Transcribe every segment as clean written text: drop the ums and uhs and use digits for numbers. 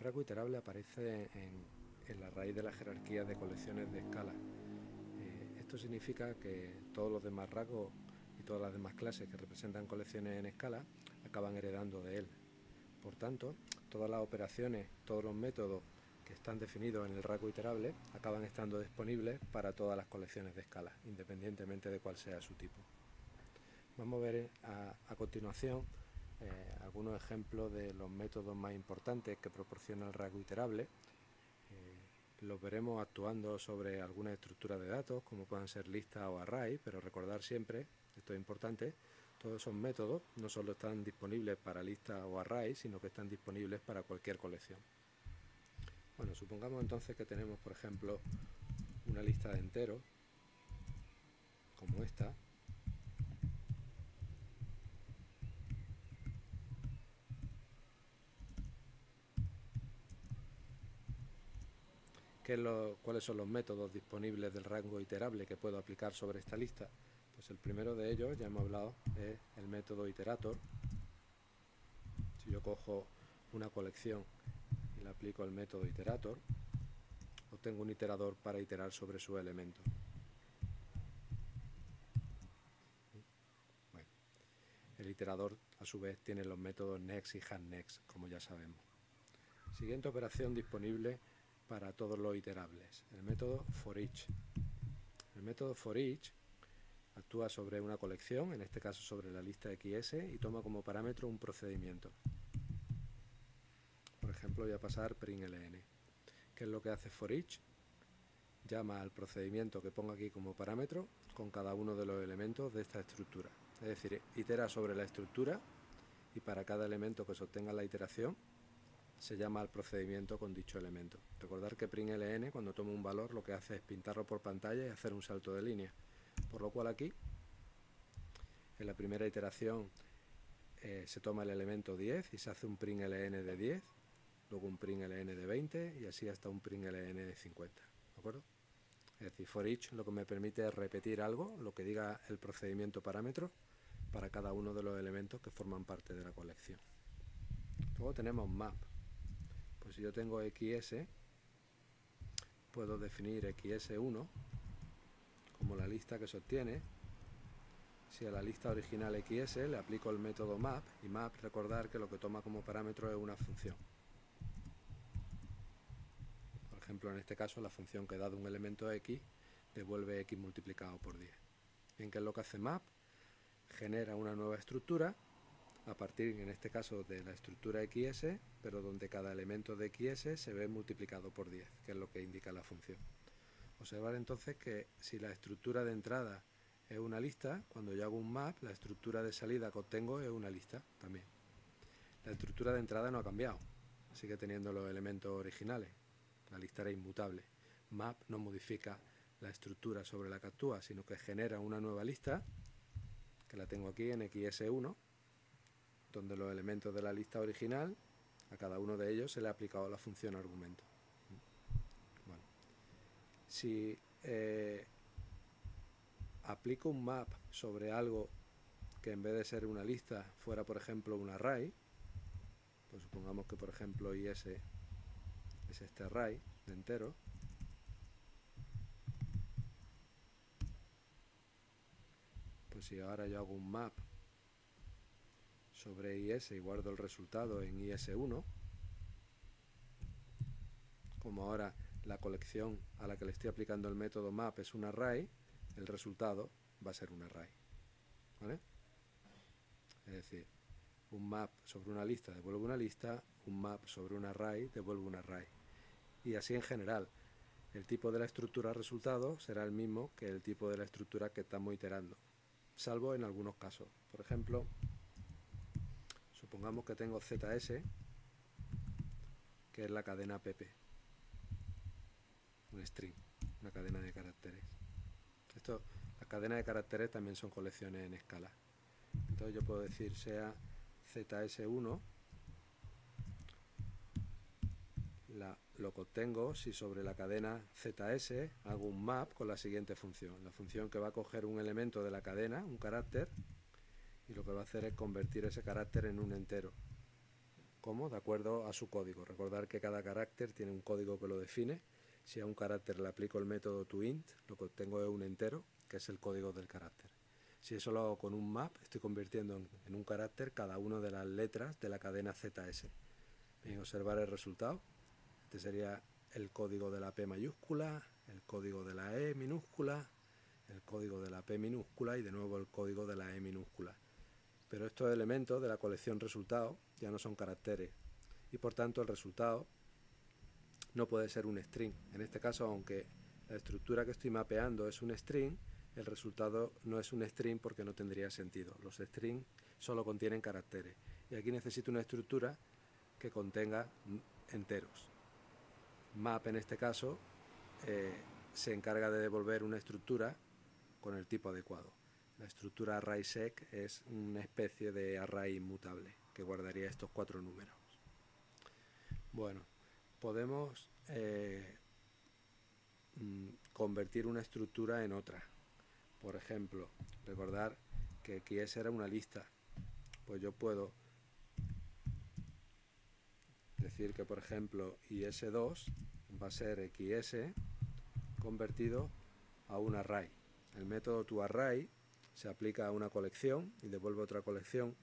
rango iterable aparece en la raíz de la jerarquía de colecciones de escala. Esto significa que todos los demás rangos y todas las demás clases que representan colecciones en escala acaban heredando de él. Por tanto, todas las operaciones, todos los métodos que están definidos en el rango iterable acaban estando disponibles para todas las colecciones de escala, independientemente de cuál sea su tipo. Vamos a ver a continuación algunos ejemplos de los métodos más importantes que proporciona el rango iterable. Los veremos actuando sobre algunas estructuras de datos, como puedan ser listas o arrays, pero recordar siempre, esto es importante, todos esos métodos no solo están disponibles para listas o arrays, sino que están disponibles para cualquier colección. Bueno, supongamos entonces que tenemos, por ejemplo, una lista de enteros, como esta, ¿Cuáles son los métodos disponibles del rango iterable que puedo aplicar sobre esta lista? Pues el primero de ellos, ya hemos hablado, es el método iterator. Si yo cojo una colección y le aplico el método iterator, obtengo un iterador para iterar sobre sus elementos. Bueno, el iterador a su vez tiene los métodos next y handNext, como ya sabemos. Siguiente operación disponible para todos los iterables, el método forEach. El método forEach actúa sobre una colección, en este caso sobre la lista XS, y toma como parámetro un procedimiento. Por ejemplo, voy a pasar println. ¿Qué es lo que hace forEach? Llama al procedimiento que pongo aquí como parámetro con cada uno de los elementos de esta estructura. Es decir, itera sobre la estructura y para cada elemento que se obtenga la iteración se llama al procedimiento con dicho elemento. Recordar que println, cuando toma un valor, lo que hace es pintarlo por pantalla y hacer un salto de línea. Por lo cual aquí, en la primera iteración, se toma el elemento 10 y se hace un println de 10, luego un println de 20 y así hasta un println de 50. ¿De acuerdo? Es decir, forEach lo que me permite es repetir algo, lo que diga el procedimiento parámetro, para cada uno de los elementos que forman parte de la colección. Luego tenemos map. Pues si yo tengo XS, puedo definir XS1 como la lista que se obtiene. Si a la lista original XS le aplico el método map, y map, recordar que lo que toma como parámetro es una función. Por ejemplo, en este caso, la función que dado un elemento X devuelve X multiplicado por 10. Bien, ¿qué es lo que hace map? Genera una nueva estructura a partir, en este caso, de la estructura XS, pero donde cada elemento de XS se ve multiplicado por 10, que es lo que indica la función. Observar entonces que si la estructura de entrada es una lista, cuando yo hago un map, la estructura de salida que obtengo es una lista también. La estructura de entrada no ha cambiado, sigue teniendo los elementos originales, la lista era inmutable. Map no modifica la estructura sobre la que actúa, sino que genera una nueva lista, que la tengo aquí en XS1, donde los elementos de la lista original, a cada uno de ellos se le ha aplicado la función argumento. Bueno, si aplico un map sobre algo que en vez de ser una lista fuera, por ejemplo, un array, pues supongamos que, por ejemplo, is es este array de enteros, pues si ahora yo hago un map sobre is y guardo el resultado en is1, como ahora la colección a la que le estoy aplicando el método map es un array, el resultado va a ser un array, ¿vale? Es decir, un map sobre una lista devuelve una lista, un map sobre un array devuelve un array. Y así en general, el tipo de la estructura resultado será el mismo que el tipo de la estructura que estamos iterando, salvo en algunos casos. Por ejemplo, supongamos que tengo ZS, que es la cadena PP, un string, una cadena de caracteres. Las cadenas de caracteres también son colecciones en escala. Entonces yo puedo decir sea ZS1 lo que obtengo si sobre la cadena ZS hago un map con la siguiente función. La función que va a coger un elemento de la cadena, un carácter, y lo que va a hacer es convertir ese carácter en un entero. como de acuerdo a su código. Recordar que cada carácter tiene un código que lo define. Si a un carácter le aplico el método toInt, lo que obtengo es un entero, que es el código del carácter. Si eso lo hago con un map, estoy convirtiendo en un carácter cada una de las letras de la cadena ZS. Bien, observar el resultado. Este sería el código de la P mayúscula, el código de la E minúscula, el código de la P minúscula y de nuevo el código de la E minúscula. Pero estos elementos de la colección resultado ya no son caracteres y por tanto el resultado no puede ser un string. En este caso, aunque la estructura que estoy mapeando es un string, el resultado no es un string porque no tendría sentido. Los strings solo contienen caracteres y aquí necesito una estructura que contenga enteros. Map en este caso se encarga de devolver una estructura con el tipo adecuado. La estructura ArraySec es una especie de array inmutable que guardaría estos 4 números. Bueno, podemos convertir una estructura en otra. Por ejemplo, recordar que XS era una lista. Pues yo puedo decir que, por ejemplo, IS2 va a ser XS convertido a un array. El método toArray se aplica a una colección y devuelve otra colección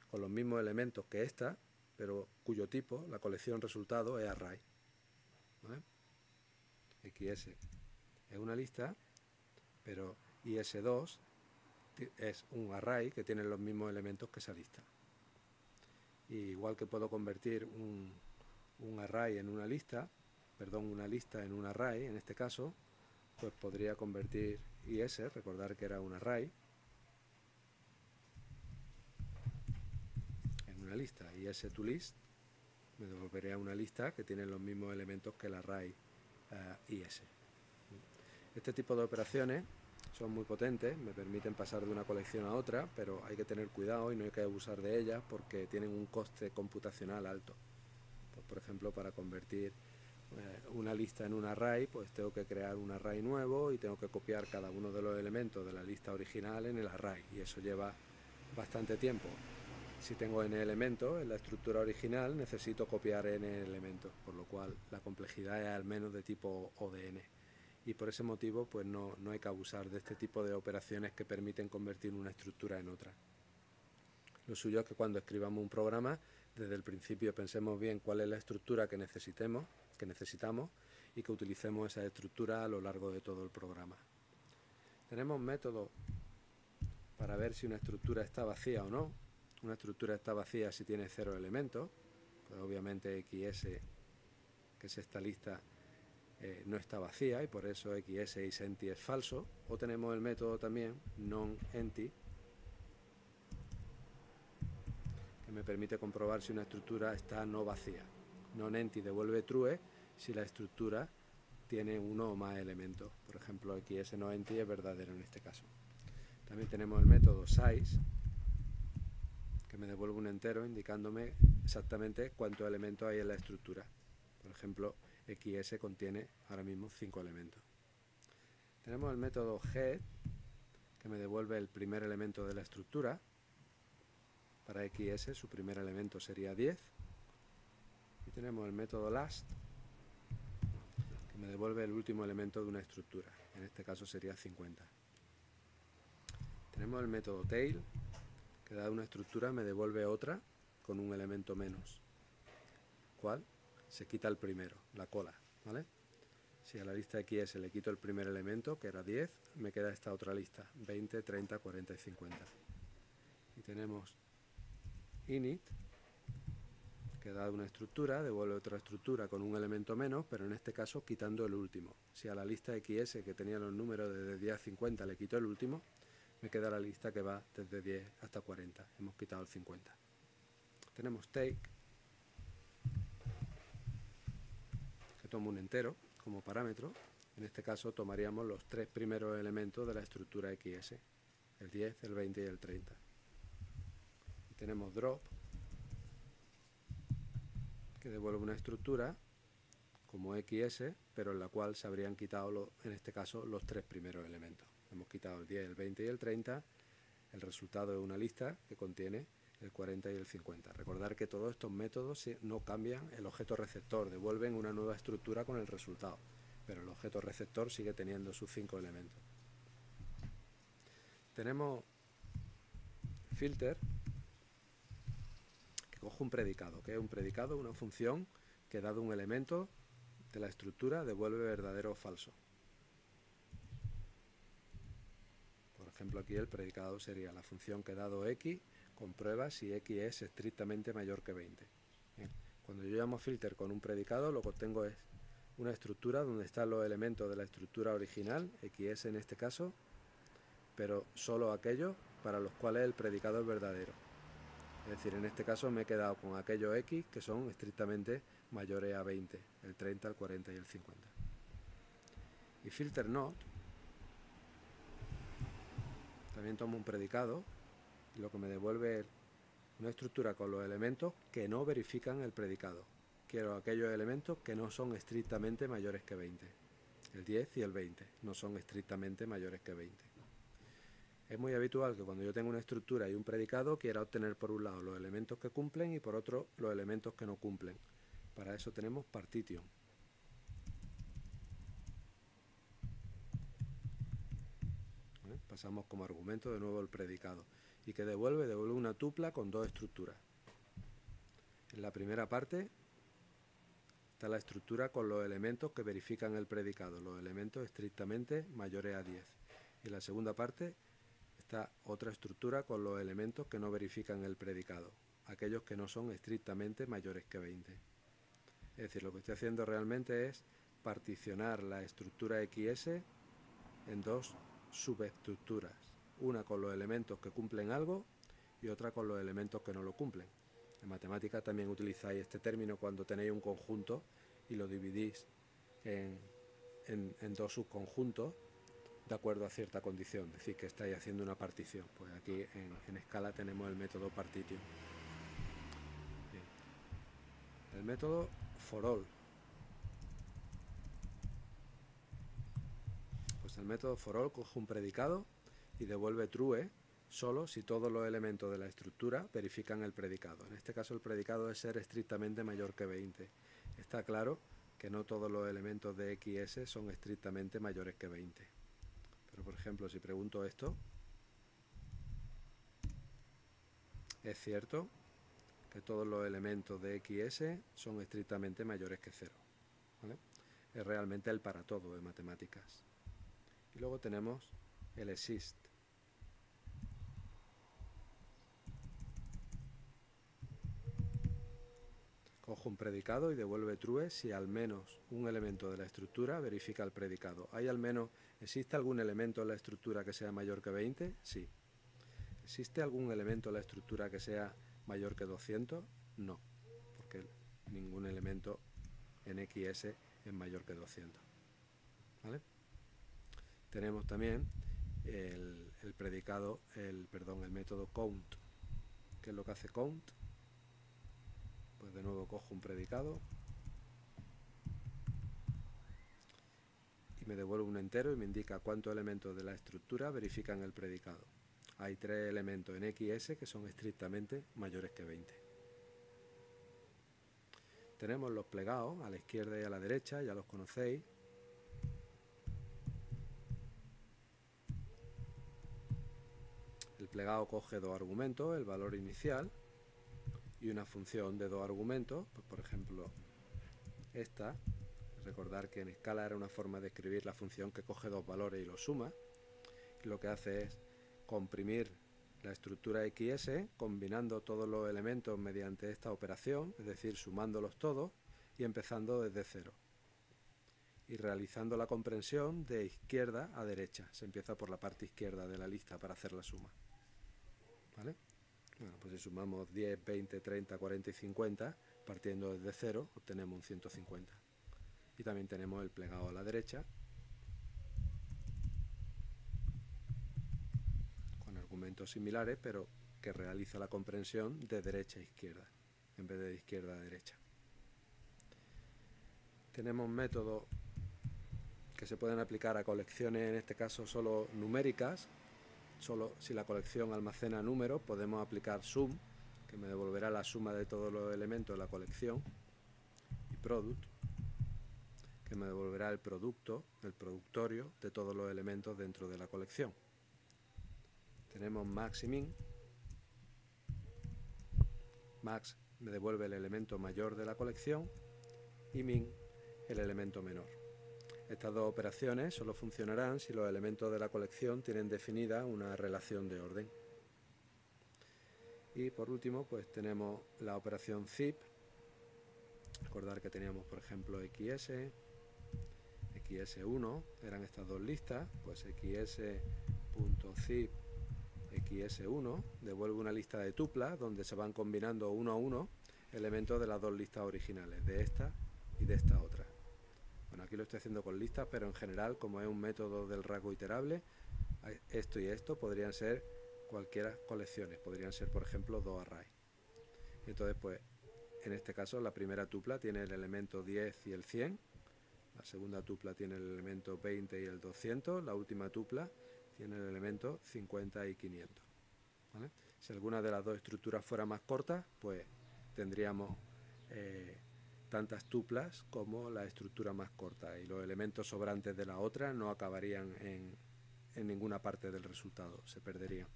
con los mismos elementos que esta, pero cuyo tipo, la colección resultado, es array. ¿Vale? XS es una lista, pero IS2 es un array que tiene los mismos elementos que esa lista. Y igual que puedo convertir un array en una lista, una lista en un array, en este caso, pues podría convertir IS, recordar que era un array, en una lista. IS toList me devolvería una lista que tiene los mismos elementos que el array IS. Este tipo de operaciones son muy potentes, me permiten pasar de una colección a otra, pero hay que tener cuidado y no hay que abusar de ellas porque tienen un coste computacional alto. Pues, por ejemplo, para convertir una lista en un array, pues tengo que crear un array nuevo y tengo que copiar cada uno de los elementos de la lista original en el array, y eso lleva bastante tiempo. Si tengo n elementos en la estructura original, necesito copiar n elementos, por lo cual la complejidad es al menos de tipo O de n. Y por ese motivo pues no hay que abusar de este tipo de operaciones que permiten convertir una estructura en otra. Lo suyo es que cuando escribamos un programa, desde el principio pensemos bien cuál es la estructura que necesitamos y que utilicemos esa estructura a lo largo de todo el programa. Tenemos métodos para ver si una estructura está vacía o no. Una estructura está vacía si tiene 0 elementos, pues obviamente XS, que es esta lista, no está vacía y por eso XS isEmpty es falso. O tenemos el método también nonEmpty, que me permite comprobar si una estructura está no vacía. NonEmpty devuelve true si la estructura tiene uno o más elementos. Por ejemplo, XS noEmpty es verdadero en este caso. También tenemos el método size, que me devuelve un entero indicándome exactamente cuántos elementos hay en la estructura. Por ejemplo, XS contiene ahora mismo 5 elementos. Tenemos el método head, que me devuelve el primer elemento de la estructura. Para XS su primer elemento sería 10. Y tenemos el método last, que me devuelve el último elemento de una estructura. En este caso sería 50. Tenemos el método tail, que dada una estructura me devuelve otra con un elemento menos. ¿Cuál? Se quita el primero, la cola, ¿vale? Si a la lista XS le quito el primer elemento, que era 10, me queda esta otra lista, 20, 30, 40 y 50. Y tenemos init, que da una estructura, devuelve otra estructura con un elemento menos, pero en este caso quitando el último. Si a la lista XS, que tenía los números desde 10 a 50, le quito el último, me queda la lista que va desde 10 hasta 40. Hemos quitado el 50. Tenemos take, que toma un entero como parámetro. En este caso tomaríamos los 3 primeros elementos de la estructura XS, el 10, el 20 y el 30. Y tenemos drop, que devuelve una estructura como XS, pero en la cual se habrían quitado, en este caso, los 3 primeros elementos. Hemos quitado el 10, el 20 y el 30. El resultado es una lista que contiene el 40 y el 50. Recordar que todos estos métodos no cambian el objeto receptor, devuelven una nueva estructura con el resultado, pero el objeto receptor sigue teniendo sus 5 elementos. Tenemos filter, que coge un predicado. ¿Qué es un predicado? Una función que, dado un elemento de la estructura, devuelve verdadero o falso. Por ejemplo, aquí el predicado sería la función que, dado x, comprueba si x es estrictamente mayor que 20. Bien. Cuando yo llamo filter con un predicado, lo que obtengo es una estructura donde están los elementos de la estructura original, xs en este caso, pero solo aquellos para los cuales el predicado es verdadero. Es decir, en este caso me he quedado con aquellos x que son estrictamente mayores a 20, el 30, el 40 y el 50. Y filter not también tomo un predicado y lo que me devuelve es una estructura con los elementos que no verifican el predicado. Quiero aquellos elementos que no son estrictamente mayores que 20. El 10 y el 20 no son estrictamente mayores que 20. Es muy habitual que cuando yo tengo una estructura y un predicado quiera obtener por un lado los elementos que cumplen y por otro los elementos que no cumplen. Para eso tenemos partition. Pasamos como argumento de nuevo el predicado. ¿Y que devuelve? Devuelve una tupla con dos estructuras. En la primera parte está la estructura con los elementos que verifican el predicado, los elementos estrictamente mayores a 10. Y en la segunda parte está otra estructura con los elementos que no verifican el predicado, aquellos que no son estrictamente mayores que 20. Es decir, lo que estoy haciendo realmente es particionar la estructura XS en dos subestructuras, una con los elementos que cumplen algo y otra con los elementos que no lo cumplen. En matemáticas también utilizáis este término cuando tenéis un conjunto y lo dividís en dos subconjuntos de acuerdo a cierta condición, decir que estáis haciendo una partición. Pues aquí en Scala tenemos el método partition. Bien. El método for all. Pues el método for all coge un predicado y devuelve true solo si todos los elementos de la estructura verifican el predicado. En este caso el predicado es ser estrictamente mayor que 20. Está claro que no todos los elementos de XS son estrictamente mayores que 20. Pero por ejemplo, si pregunto esto, es cierto que todos los elementos de XS son estrictamente mayores que 0. ¿Vale? Es realmente el para todo de matemáticas. Y luego tenemos el exist. Cojo un predicado y devuelve true si al menos un elemento de la estructura verifica el predicado. ¿Existe algún elemento en la estructura que sea mayor que 20? Sí. ¿Existe algún elemento en la estructura que sea mayor que 200? No, porque ningún elemento en XS es mayor que 200. ¿Vale? Tenemos también el método count. ¿Qué es lo que hace count? Pues de nuevo cojo un predicado y me devuelve un entero y me indica cuántos elementos de la estructura verifican el predicado. Hay 3 elementos en XS que son estrictamente mayores que 20. Tenemos los plegados a la izquierda y a la derecha, ya los conocéis. El plegado coge 2 argumentos, el valor inicial y una función de 2 argumentos, pues por ejemplo esta. Recordar que en Scala era una forma de escribir la función que coge 2 valores y los suma, y lo que hace es comprimir la estructura XS combinando todos los elementos mediante esta operación, es decir, sumándolos todos y empezando desde 0 y realizando la comprensión de izquierda a derecha. Se empieza por la parte izquierda de la lista para hacer la suma. ¿Vale? Bueno, pues si sumamos 10, 20, 30, 40 y 50, partiendo desde 0, obtenemos un 150. Y también tenemos el plegado a la derecha, con argumentos similares, pero que realiza la comprensión de derecha a izquierda, en vez de izquierda a derecha. Tenemos métodos que se pueden aplicar a colecciones, en este caso solo numéricas. Solo si la colección almacena números podemos aplicar sum, que me devolverá la suma de todos los elementos de la colección, y product, que me devolverá el producto, el productorio de todos los elementos dentro de la colección. Tenemos max y min. Max me devuelve el elemento mayor de la colección y min el elemento menor. Estas dos operaciones solo funcionarán si los elementos de la colección tienen definida una relación de orden. Y por último, pues tenemos la operación zip. Recordar que teníamos, por ejemplo, XS, XS1, eran estas dos listas, pues XS.zip XS1 devuelve una lista de tuplas donde se van combinando uno a uno elementos de las dos listas originales, de esta y de esta otra. Bueno, aquí lo estoy haciendo con listas, pero en general, como es un método del rasgo iterable, esto y esto podrían ser cualquiera colecciones, podrían ser, por ejemplo, dos arrays. Entonces, pues, en este caso, la primera tupla tiene el elemento 10 y el 100, la segunda tupla tiene el elemento 20 y el 200, la última tupla tiene el elemento 50 y 500. ¿Vale? Si alguna de las dos estructuras fuera más corta, pues tendríamos tantas tuplas como la estructura más corta, y los elementos sobrantes de la otra no acabarían en ninguna parte del resultado, se perderían.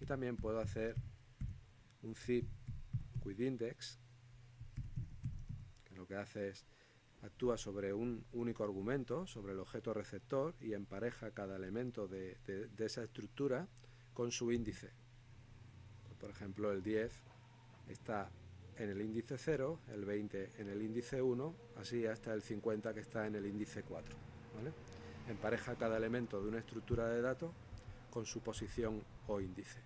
Y también puedo hacer un zip with index, que lo que hace es actúa sobre un único argumento, sobre el objeto receptor, y empareja cada elemento de esa estructura con su índice. Por ejemplo, el 10 está en el índice 0, el 20 en el índice 1, así hasta el 50 que está en el índice 4. ¿Vale? Empareja cada elemento de una estructura de datos con su posición o índice.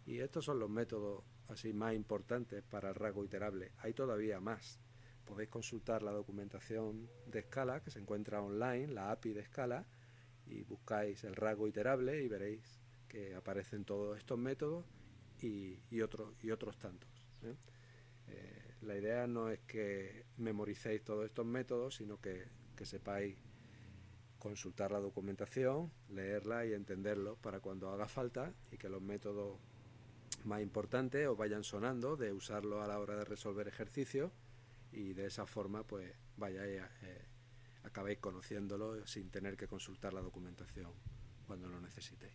Y estos son los métodos así más importantes para el rasgo iterable. Hay todavía más. Podéis consultar la documentación de Scala que se encuentra online, la API de Scala, y buscáis el rasgo iterable y veréis que aparecen todos estos métodos y otros tantos. La idea no es que memoricéis todos estos métodos, sino que sepáis consultar la documentación, leerla y entenderlos para cuando haga falta, y que los métodos más importantes os vayan sonando de usarlos a la hora de resolver ejercicios, y de esa forma pues acabéis conociéndolo sin tener que consultar la documentación cuando lo necesitéis.